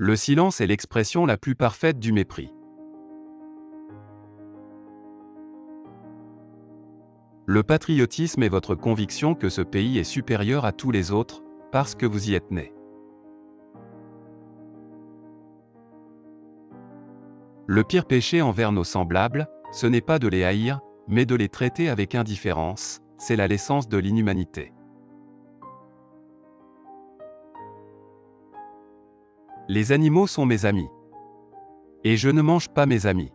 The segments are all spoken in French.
Le silence est l'expression la plus parfaite du mépris. Le patriotisme est votre conviction que ce pays est supérieur à tous les autres, parce que vous y êtes né. Le pire péché envers nos semblables, ce n'est pas de les haïr, mais de les traiter avec indifférence, c'est la l'essence de l'inhumanité. Les animaux sont mes amis. Et je ne mange pas mes amis.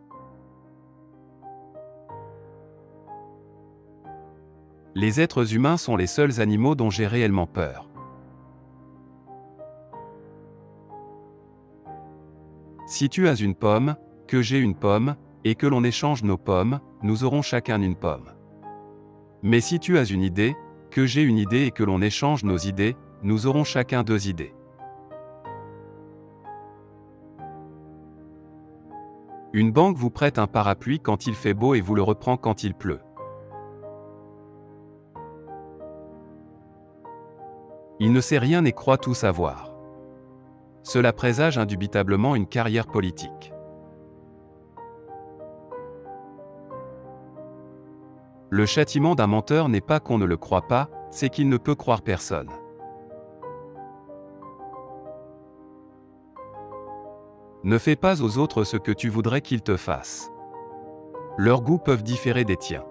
Les êtres humains sont les seuls animaux dont j'ai réellement peur. Si tu as une pomme, que j'ai une pomme, et que l'on échange nos pommes, nous aurons chacun une pomme. Mais si tu as une idée, que j'ai une idée et que l'on échange nos idées, nous aurons chacun 2 idées. Une banque vous prête un parapluie quand il fait beau et vous le reprend quand il pleut. Il ne sait rien et croit tout savoir. Cela présage indubitablement une carrière politique. Le châtiment d'un menteur n'est pas qu'on ne le croit pas, c'est qu'il ne peut croire personne. Ne fais pas aux autres ce que tu voudrais qu'ils te fassent. Leurs goûts peuvent différer des tiens.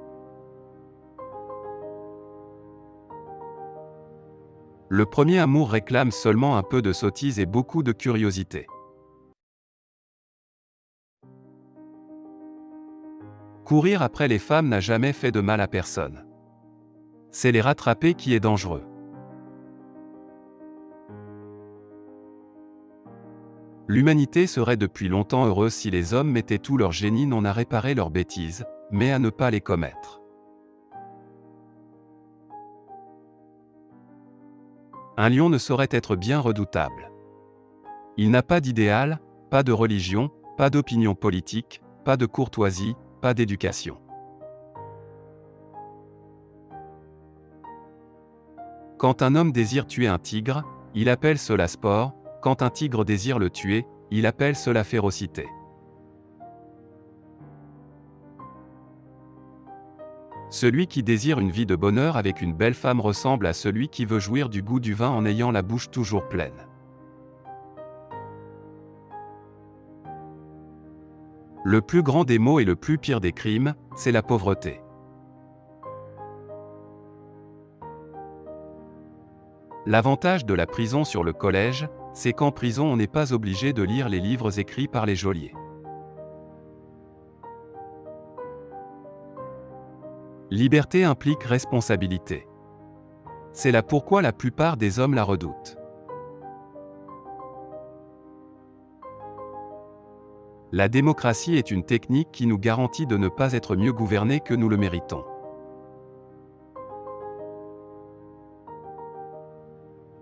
Le premier amour réclame seulement un peu de sottise et beaucoup de curiosité. Courir après les femmes n'a jamais fait de mal à personne. C'est les rattraper qui est dangereux. L'humanité serait depuis longtemps heureuse si les hommes mettaient tout leur génie non à réparer leurs bêtises, mais à ne pas les commettre. Un lion ne saurait être bien redoutable. Il n'a pas d'idéal, pas de religion, pas d'opinion politique, pas de courtoisie, pas d'éducation. Quand un homme désire tuer un tigre, il appelle cela sport, quand un tigre désire le tuer, il appelle cela férocité. Celui qui désire une vie de bonheur avec une belle femme ressemble à celui qui veut jouir du goût du vin en ayant la bouche toujours pleine. Le plus grand des maux et le plus pire des crimes, c'est la pauvreté. L'avantage de la prison sur le collège, c'est qu'en prison on n'est pas obligé de lire les livres écrits par les geôliers. Liberté implique responsabilité. C'est là pourquoi la plupart des hommes la redoutent. La démocratie est une technique qui nous garantit de ne pas être mieux gouvernés que nous le méritons.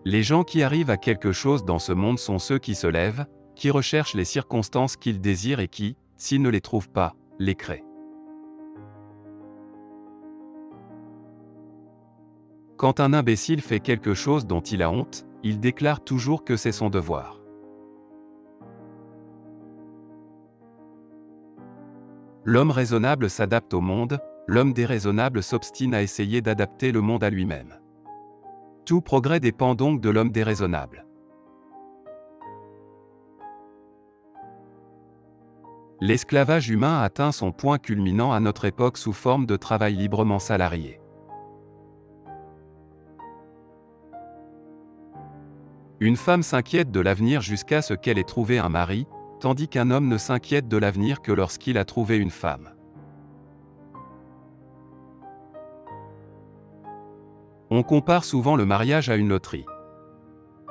Les gens qui arrivent à quelque chose dans ce monde sont ceux qui se lèvent, qui recherchent les circonstances qu'ils désirent et qui, s'ils ne les trouvent pas, les créent. Quand un imbécile fait quelque chose dont il a honte, il déclare toujours que c'est son devoir. L'homme raisonnable s'adapte au monde, l'homme déraisonnable s'obstine à essayer d'adapter le monde à lui-même. Tout progrès dépend donc de l'homme déraisonnable. L'esclavage humain a atteint son point culminant à notre époque sous forme de travail librement salarié. Une femme s'inquiète de l'avenir jusqu'à ce qu'elle ait trouvé un mari, tandis qu'un homme ne s'inquiète de l'avenir que lorsqu'il a trouvé une femme. On compare souvent le mariage à une loterie.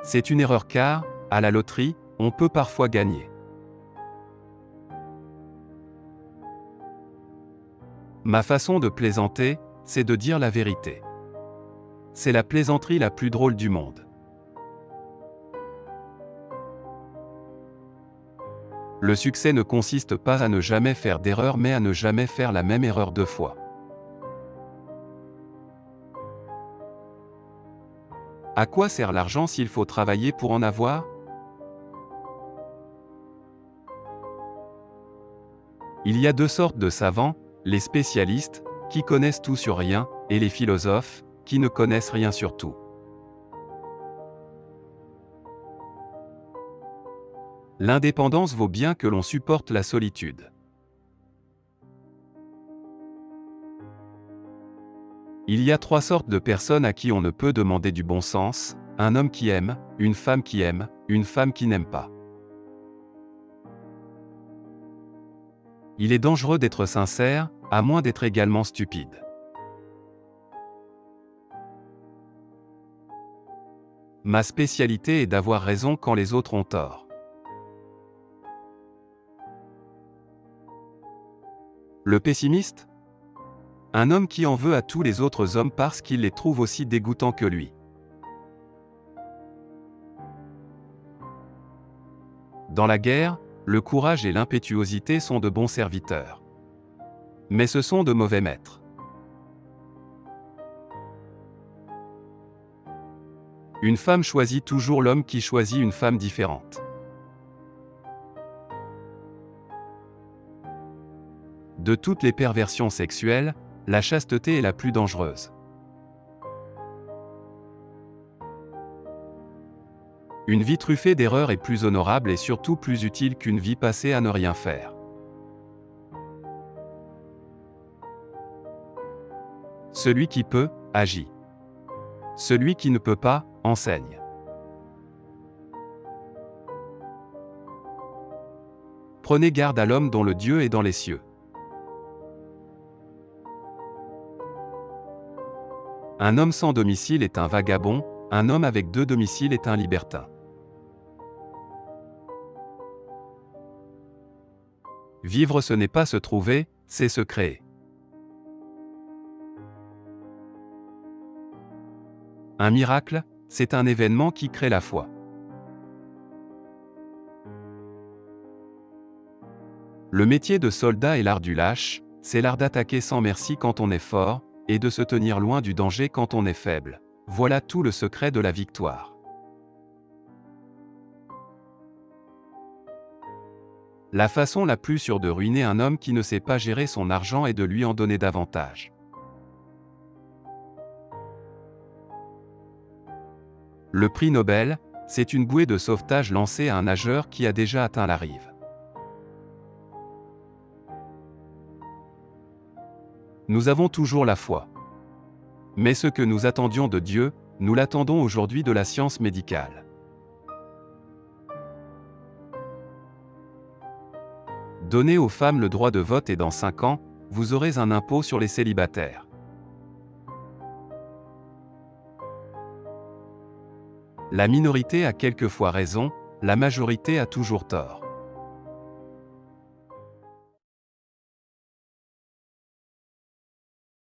C'est une erreur car, à la loterie, on peut parfois gagner. Ma façon de plaisanter, c'est de dire la vérité. C'est la plaisanterie la plus drôle du monde. Le succès ne consiste pas à ne jamais faire d'erreur mais à ne jamais faire la même erreur 2 fois. À quoi sert l'argent s'il faut travailler pour en avoir ? Il y a deux sortes de savants, les spécialistes, qui connaissent tout sur rien, et les philosophes, qui ne connaissent rien sur tout. L'indépendance vaut bien que l'on supporte la solitude. Il y a trois sortes de personnes à qui on ne peut demander du bon sens, un homme qui aime, une femme qui n'aime pas. Il est dangereux d'être sincère, à moins d'être également stupide. Ma spécialité est d'avoir raison quand les autres ont tort. Le pessimiste? Un homme qui en veut à tous les autres hommes parce qu'il les trouve aussi dégoûtants que lui. Dans la guerre, le courage et l'impétuosité sont de bons serviteurs. Mais ce sont de mauvais maîtres. Une femme choisit toujours l'homme qui choisit une femme différente. De toutes les perversions sexuelles, la chasteté est la plus dangereuse. Une vie truffée d'erreurs est plus honorable et surtout plus utile qu'une vie passée à ne rien faire. Celui qui peut, agit. Celui qui ne peut pas, enseigne. Prenez garde à l'homme dont le Dieu est dans les cieux. Un homme sans domicile est un vagabond, un homme avec deux domiciles est un libertin. Vivre ce n'est pas se trouver, c'est se créer. Un miracle, c'est un événement qui crée la foi. Le métier de soldat est l'art du lâche, c'est l'art d'attaquer sans merci quand on est fort, et de se tenir loin du danger quand on est faible. Voilà tout le secret de la victoire. La façon la plus sûre de ruiner un homme qui ne sait pas gérer son argent est de lui en donner davantage. Le prix Nobel, c'est une bouée de sauvetage lancée à un nageur qui a déjà atteint la rive. Nous avons toujours la foi. Mais ce que nous attendions de Dieu, nous l'attendons aujourd'hui de la science médicale. Donnez aux femmes le droit de vote et dans 5 ans, vous aurez un impôt sur les célibataires. La minorité a quelquefois raison, la majorité a toujours tort.